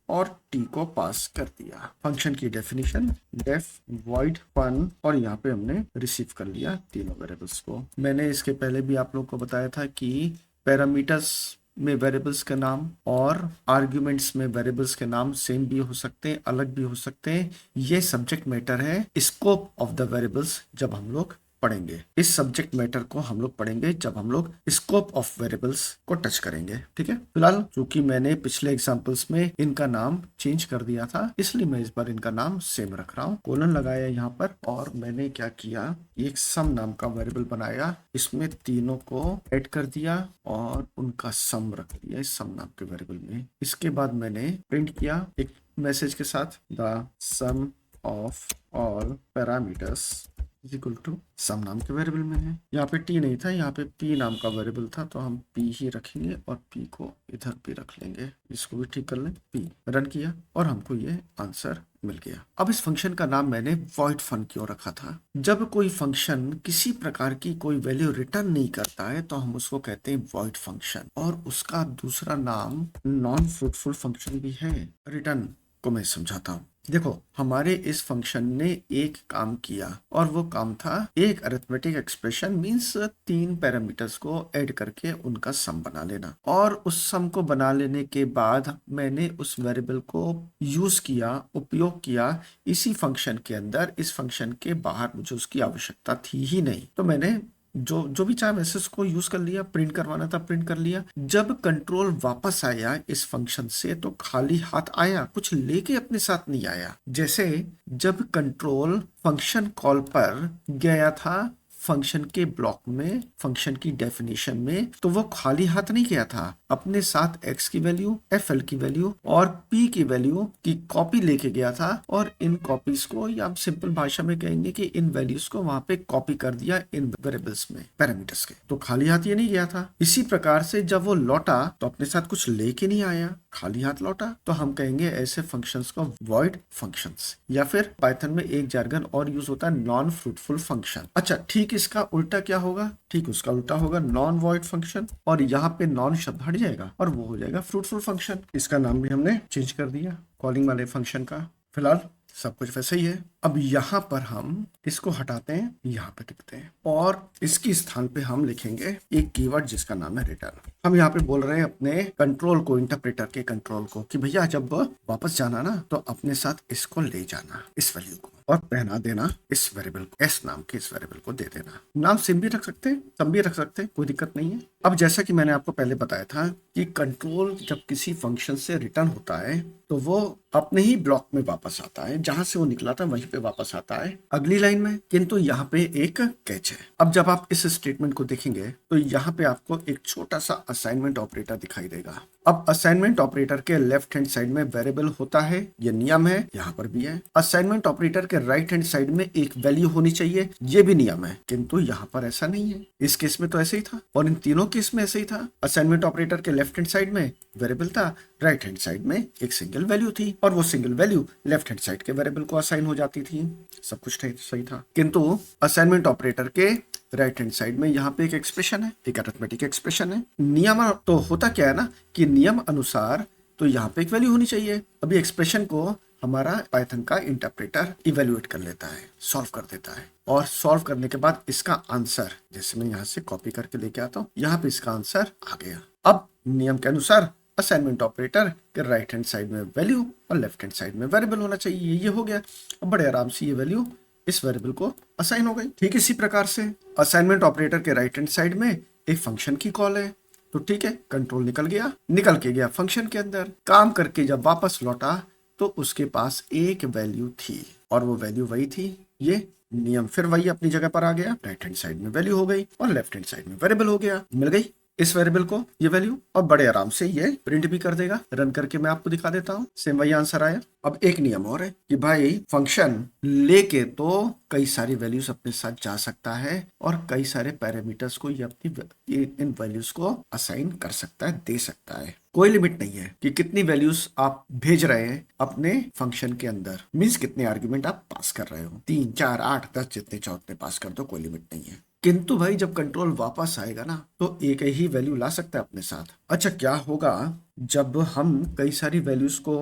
S1: और t को पास कर दिया। फंक्शन की डेफिनेशन डेफ void fun, और यहाँ पे हमने रिसीव कर लिया तीनों वेरिएबल्स को। मैंने इसके पहले भी आप लोग को बताया था कि पैरामीटर्स में वेरिएबल्स के नाम और आर्ग्यूमेंट्स में वेरिएबल्स के नाम सेम भी हो सकते हैं, अलग भी हो सकते हैं। ये सब्जेक्ट मैटर है स्कोप ऑफ द वेरिएबल्स जब हम लोग पढ़ेंगे। इस सब्जेक्ट मैटर को हम लोग पढ़ेंगे जब हम लोग स्कोप ऑफ वेरिएबल्स को टच करेंगे। ठीक है, फिलहाल चूंकि मैंने पिछले एग्जांपल्स में इनका नाम चेंज कर दिया था, इसलिए मैं इस बार इनका नाम सेम रख रहा हूँ। कोलन लगाया यहाँ पर, और मैंने क्या किया, एक सम नाम का वेरिएबल बनाया, इसमें तीनों को ऐड कर दिया और उनका सम रख दिया इस सम नाम के वेरिएबल में। इसके बाद मैंने प्रिंट किया एक मैसेज के साथ, the sum of all parameters is equal to sum नाम के वेरिएबल में है। यहाँ पे t नहीं था, यहाँ पे p नाम का वेरिएबल था, तो हम p ही रखेंगे और p को इधर भी रख लेंगे। इसको भी ठीक कर लें, p। रन किया और हमको ये आंसर मिल गया। अब इस फंक्शन का नाम मैंने void fun क्यों रखा था? जब कोई फंक्शन किसी प्रकार की कोई वैल्यू रिटर्न नहीं करता है तो हम उसको कहते हैं void फंक्शन, और उसका दूसरा नाम नॉन फ्रूटफुल फंक्शन भी है। रिटर्न को मैं समझाता हूँ। देखो, हमारे इस फंक्शन ने एक काम किया, और वो काम था एक अरिथमेटिक एक्सप्रेशन मींस 3 पैरामीटर्स को ऐड करके उनका सम बना लेना। और उस सम को बना लेने के बाद मैंने उस वेरिएबल को यूज किया, उपयोग किया इसी फंक्शन के अंदर। इस फंक्शन के बाहर मुझे उसकी आवश्यकता थी ही नहीं, तो मैंने जो भी चाहे मैसेज को यूज कर लिया, प्रिंट करवाना था प्रिंट कर लिया। जब कंट्रोल वापस आया इस फंक्शन से तो खाली हाथ आया, कुछ लेके अपने साथ नहीं आया। जैसे जब कंट्रोल फंक्शन कॉल पर गया था फंक्शन के ब्लॉक में, फंक्शन की डेफिनेशन में, तो वो खाली हाथ नहीं गया था, अपने साथ x की वैल्यू, fl की वैल्यू और p की वैल्यू की कॉपी लेके गया था, और इन कॉपीज को, या हम सिंपल भाषा में कहेंगे कि इन वैल्यूज को वहां पे कॉपी कर दिया इन वेरिएबल्स में, पैरामीटर्स के। तो खाली हाथ ये नहीं गया था। इसी प्रकार से जब वो लौटा तो अपने साथ कुछ लेके नहीं आया, खाली हाथ लौटा, तो हम कहेंगे ऐसे फंक्शंस को void फंक्शंस, या फिर पाइथन में एक jargon और यूज होता है नॉन फ्रूटफुल फंक्शन। अच्छा, ठीक इसका उल्टा क्या होगा? ठीक उसका उल्टा होगा नॉन void फंक्शन, और यहाँ पे नॉन शब्द हट जाएगा और वो हो जाएगा फ्रूटफुल फंक्शन। इसका नाम भी हमने चेंज कर दिया कॉलिंग वाले फंक्शन का। फिलहाल सब कुछ वैसे ही है। अब यहाँ पर हम इसको हटाते हैं, यहाँ पे लिखते हैं, और इसके स्थान पे हम लिखेंगे एक कीवर्ड जिसका नाम है रिटर्न। हम यहाँ पे बोल रहे हैं अपने कंट्रोल को, इंटरप्रेटर के कंट्रोल को, कि भैया जब वापस जाना ना तो अपने साथ इसको ले जाना, इस वैल्यू को, और पहना देना इस वेरिएबल को, एस नाम के इस वेरिएबल को दे देना। नाम सिम भी रख सकते हैं, सम भी रख सकते हैं, कोई दिक्कत नहीं है। अब जैसा कि मैंने आपको पहले बताया था कि कंट्रोल जब किसी फंक्शन से रिटर्न होता है तो वो अपने ही ब्लॉक में वापस आता है, जहां से वो निकला था वहीं पे वापस आता है अगली लाइन में। किंतु यहाँ पे एक कैच है। अब जब आप इस स्टेटमेंट को देखेंगे तो यहाँ पे आपको एक छोटा सा असाइनमेंट ऑपरेटर दिखाई देगा। अब असाइनमेंट ऑपरेटर के लेफ्ट हैंड साइड में वेरिएबल होता है, ये नियम है, यहाँ पर भी है। असाइनमेंट ऑपरेटर के राइट हैंड साइड में एक वैल्यू होनी चाहिए, ये भी नियम है, किंतु यहाँ पर ऐसा नहीं है। इस केस में तो ऐसे ही था और इन तीनों केस में ऐसे ही था। असाइनमेंट ऑपरेटर के लेफ्ट हैंड साइड में वेरिएबल था, राइट हैंड साइड में एक सिंगल वैल्यू थी और वो single value left hand side के वेरिएबल को असाइन हो जाती थी। सब कुछ सही था। किंतु असाइनमेंट ऑपरेटर के राइट हैंड साइड में यहाँ पे एक एक्सप्रेशन है, एक अरिथमेटिक एक्सप्रेशन है। नियम तो होता क्या है ना कि नियम अनुसार तो यहाँ पे एक वैल्यू होनी चाहिए। अभी एक्सप्रेशन को हमारा पाइथन का इंटरप्रेटर इवेल्युएट कर लेता है, सॉल्व कर देता है और सॉल्व करने के बाद इसका आंसर, जैसे मैं यहाँ से कॉपी करके लेके आता हूँ, यहाँ पे इसका आंसर आ गया। अब नियम के अनुसार असाइनमेंट ऑपरेटर के राइट हैंड साइड में वैल्यू और लेफ्ट हैंड साइड में वेरिएबल होना चाहिए। ये हो गया। अब बड़े आराम से ये वैल्यू इस वेरिएबल को असाइन हो गई। ठीक इसी प्रकार से असाइनमेंट ऑपरेटर के राइट हैंड साइड में एक फंक्शन की कॉल है, तो ठीक है, कंट्रोल निकल के गया फंक्शन के अंदर। काम करके जब वापस लौटा तो उसके पास एक वैल्यू थी और वो वैल्यू वही थी। ये नियम फिर वही अपनी जगह पर आ गया। राइट हैंड साइड में वैल्यू हो गई और लेफ्ट हैंड साइड में वेरिएबल हो गया। मिल गई इस वेरिएबल को ये वैल्यू और बड़े आराम से ये प्रिंट भी कर देगा। रन करके मैं आपको दिखा देता हूँ, सेम वही आंसर आया। अब एक नियम और है कि भाई फंक्शन लेके तो कई सारी वैल्यूज अपने साथ जा सकता है और कई सारे पैरामीटर्स को ये अपनी इन वैल्यूज को असाइन कर सकता है, दे सकता है। कोई लिमिट नहीं है कि कितनी वैल्यूज आप भेज रहे हैं अपने फंक्शन के अंदर, मीन्स कितने आर्ग्यूमेंट आप पास कर रहे हो, 3, 4, 8, 10 जितने चाहो उतने पास कर दो, कोई लिमिट नहीं है। किंतु भाई जब कंट्रोल वापस आएगा ना तो एक ही वैल्यू ला सकता है अपने साथ। अच्छा, क्या होगा जब हम कई सारी वैल्यूज को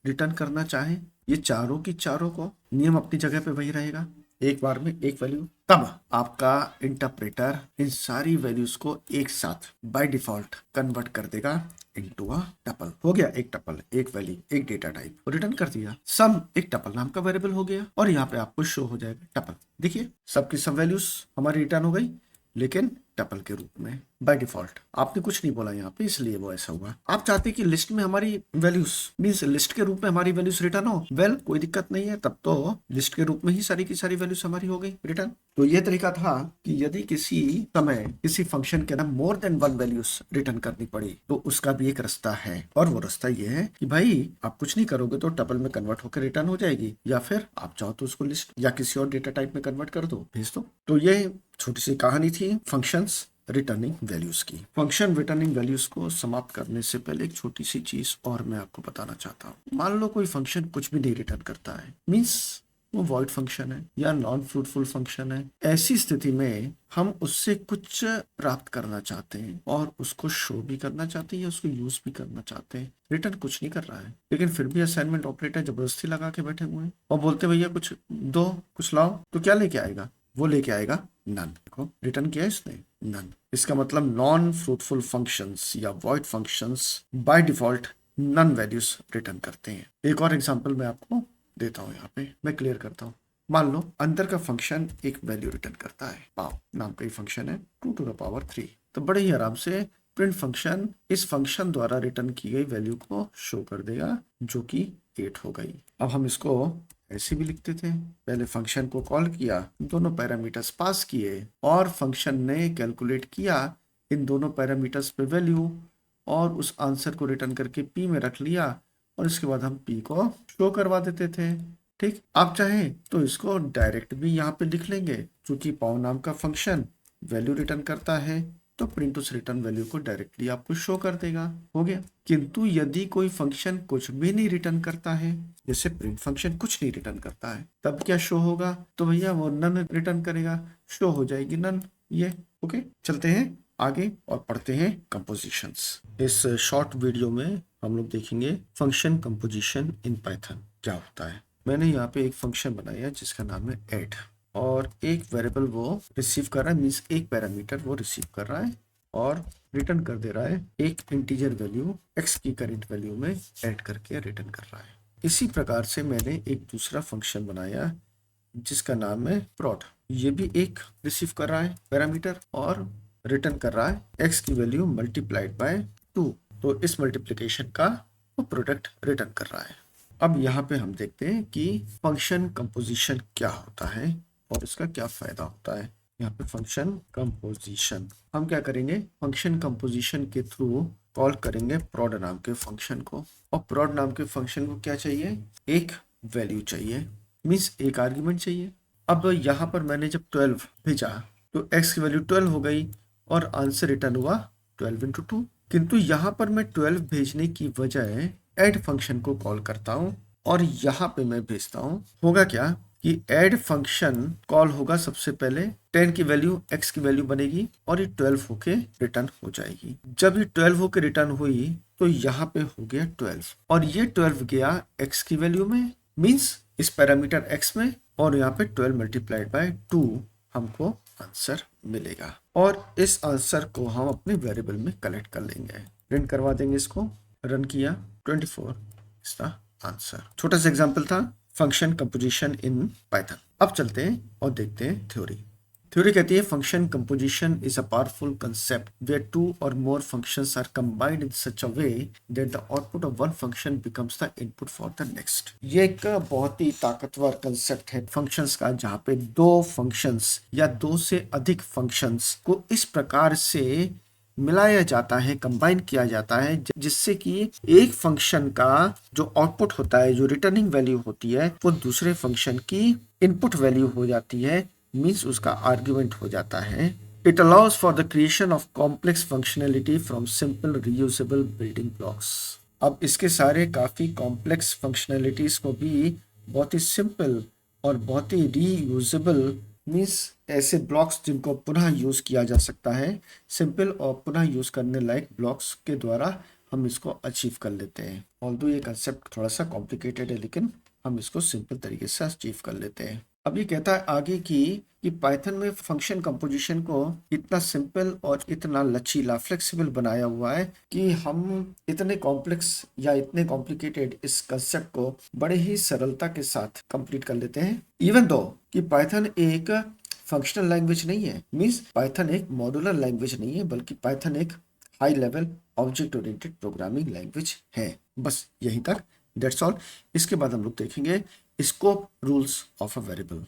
S1: रिटर्न करना चाहें? ये चारों की चारों को नियम अपनी जगह पे वही रहेगा, एक बार में एक वैल्यू। तब आपका इंटरप्रेटर इन सारी वैल्यूज को एक साथ बाय डिफॉल्ट कन्वर्ट कर देगा इनटू अ टपल। हो गया एक टपल, एक वैल्यू, एक डेटा टाइप रिटर्न कर दिया। सम एक टपल नाम का वेरिएबल हो गया और यहाँ पे आपको शो हो जाएगा टपल। देखिए सबकी सब वैल्यूज हमारी रिटर्न हो गई, लेकिन टपल के रूप में बाय डिफॉल्ट। आपने कुछ नहीं बोला यहाँ पे, इसलिए वो ऐसा हुआ। आप चाहते कि लिस्ट में हमारी वैल्यूज मींस लिस्ट के रूप में हमारी वैल्यूज रिटर्न हो, वेल कोई दिक्कत नहीं है, तब तो लिस्ट के रूप में ही सारी की सारी वैल्यूज हमारी हो गई रिटर्न। तो ये तरीका था कि यदि किसी समय किसी फंक्शन के अंदर more than one values return करनी पड़ी तो उसका भी एक रास्ता है, और वो रास्ता ये है कि भाई आप कुछ नहीं करोगे तो टपल में कन्वर्ट होकर रिटर्न हो जाएगी, या फिर आप चाहो तो उसको लिस्ट या किसी और डेटा टाइप में कन्वर्ट कर दो, भेज दो। तो ये छोटी सी कहानी थी फंक्शंस रिटर्निंग वैल्यूज की। फंक्शन रिटर्निंग वैल्यूज को समाप्त करने से पहले एक छोटी सी चीज और मैं आपको बताना चाहता हूँ। मान लो कोई फंक्शन कुछ भी नहीं रिटर्न करता है, मीन्स वो वॉइड फंक्शन है या नॉन फ्रूटफुल फंक्शन है। ऐसी स्थिति में हम उससे कुछ प्राप्त करना चाहते हैं और उसको शो भी करना चाहते हैं या उसको यूज भी करना चाहते हैं। रिटर्न कुछ नहीं कर रहा है, लेकिन फिर भी असाइनमेंट ऑपरेटर जबरदस्ती लगा के बैठे हुए हैं और बोलते भैया कुछ दो, कुछ लाओ, तो क्या लेके आएगा? वो लेके आएगा नन। देखो रिटर्न किया इसने नन। इसका मतलब नॉन फ्रूटफुल फंक्शंस या void functions by default none values return करते हैं। एक और एग्जांपल मैं आपको देता हूँ, यहाँ पे मैं क्लियर करता हूँ। मान लो अंदर का फंक्शन एक वैल्यू रिटर्न करता है, पाव नाम का ही फंक्शन है, 2 to the power 3। तो बड़े ही आराम से प्रिंट फंक्शन इस फंक्शन द्वारा रिटर्न की गई वैल्यू को शो कर देगा, जो कि 8 हो गई। अब हम इसको ऐसे भी लिखते थे, पहले फंक्शन को कॉल किया, दोनों पैरामीटर्स पास किए और फंक्शन ने कैलकुलेट किया इन दोनों पैरामीटर्स पे वैल्यू और उस आंसर को रिटर्न करके पी में रख लिया और इसके बाद हम पी को शो करवा देते थे। ठीक, आप चाहें तो इसको डायरेक्ट भी यहाँ पे लिख लेंगे, क्योंकि पाव नाम का फंक्शन वैल्यू रिटर्न करता है तो प्रिंट उस रिटर्न वैल्यू को डायरेक्टली आपको शो कर देगा। हो गया। किंतु यदि कोई फंक्शन कुछ भी नहीं रिटर्न करता है, जैसे प्रिंट फंक्शन कुछ नहीं रिटर्न करता है, तब क्या शो होगा? तो भैया वो नन रिटर्न करेगा, शो हो जाएगी नन। ये ओके। चलते हैं आगे और पढ़ते हैं कंपोजिशंस। इस शॉर्ट वीडियो में हम लोग देखेंगे फंक्शन कंपोजिशन इन पाइथन क्या होता है। मैंने यहाँ पे एक फंक्शन बनाया जिसका नाम है ऐड, और एक वेरिएबल वो रिसीव कर रहा है, मीन्स एक पैरामीटर वो रिसीव कर रहा है और रिटर्न कर दे रहा है एक इंटीजर वैल्यू एक्स की करंट वैल्यू में ऐड करके रिटर्न कर रहा है। इसी प्रकार से मैंने एक दूसरा फंक्शन बनाया जिसका नाम है प्रोड। ये भी एक रिसीव कर रहा है पैरामीटर और रिटर्न कर रहा है एक्स की वैल्यू मल्टीप्लाइड बाय 2। तो इस मल्टीप्लिकेशन का वो प्रोडक्ट रिटर्न कर रहा है। अब यहाँ पे हम देखते हैं कि फंक्शन कंपोजिशन क्या होता है और इसका क्या फायदा होता है। यहाँ पे फंक्शन कंपोजिशन हम क्या करेंगे, फंक्शन कंपोजिशन के थ्रू कॉल करेंगे prod नाम के फंक्शन को। और prod नाम के फंक्शन को क्या चाहिए, एक वैल्यू चाहिए, मीन्स एक आर्ग्यूमेंट चाहिए। अब यहाँ पर मैंने जब 12 भेजा तो x की वैल्यू 12 हो गई और आंसर रिटर्न हुआ 12 इंटू 2। किंतु यहाँ पर मैं 12 भेजने की बजाय ऐड फंक्शन को कॉल करता हूँ और यहाँ पे मैं भेजता हूँ, होगा क्या कि ऐड फंक्शन कॉल होगा, सबसे पहले 10 की वैल्यू x की वैल्यू बनेगी और ये 12 होके रिटर्न हो जाएगी। जब ये 12 होके रिटर्न हुई तो यहाँ पे हो गया 12 और ये 12 गया x की वैल्यू में, मीन्स इस पैरामीटर x में, और यहाँ पे 12 मल्टीप्लाइड बाय 2 हमको आंसर मिलेगा और इस आंसर को हम अपने वेरिएबल में कलेक्ट कर लेंगे, प्रिंट करवा देंगे। इसको रन किया, 24 इसका आंसर। छोटा सा एग्जांपल था फंक्शन कंपोजिशन इन पाइथन। अब चलते हैं और देखते हैं थ्योरी। थ्योरी कहती है function composition is a powerful concept where two or more functions are combined in such a way that the output of one function becomes the input for the next. ये एक बहुत ही ताकतवर concept है functions का, जहाँ पे दो functions या दो से अधिक फंक्शंस को इस प्रकार से मिलाया जाता है, कंबाइन किया जाता है, जिससे कि एक फंक्शन का जो आउटपुट होता है, जो रिटर्निंग वैल्यू होती है, वो दूसरे फंक्शन की इनपुट वैल्यू हो जाती है, मीन्स उसका आर्ग्यूमेंट हो जाता है। It allows for the creation of complex functionality from simple reusable building blocks. अब इसके सारे काफी कॉम्प्लेक्स फंक्शनैलिटीज को भी बहुत ही सिंपल और बहुत ही रीयूजेबल, मीन्स ऐसे ब्लॉक्स जिनको पुनः यूज किया जा सकता है, सिंपल और पुनः यूज करने लायक ब्लॉक्स के द्वारा हम इसको अचीव कर लेते हैं। ऑल्दो ये कंसेप्ट थोड़ा सा कॉम्प्लिकेटेड है, लेकिन हम इसको सिंपल तरीके से अचीव कर लेते हैं। अब ये कहता है आगे कि पाइथन में फंक्शन कंपोजिशन को इतना सिंपल और इतना लचीला फ्लेक्सिबल बनाया हुआ है कि हम इतने कॉम्प्लेक्स या इतने कॉम्प्लिकेटेड इस कंसेप्ट को बड़े ही सरलता के साथ कंप्लीट कर लेते हैं। इवन दो कि पाइथन एक फंक्शनल लैंग्वेज नहीं है, मीन्स पाइथन एक मॉड्यूलर लैंग्वेज नहीं है, बल्कि पाइथन एक high level object oriented programming language है। बस यहीं तक, दैट्स ऑल। इसके बाद हम लोग देखेंगे scope rules of a variable.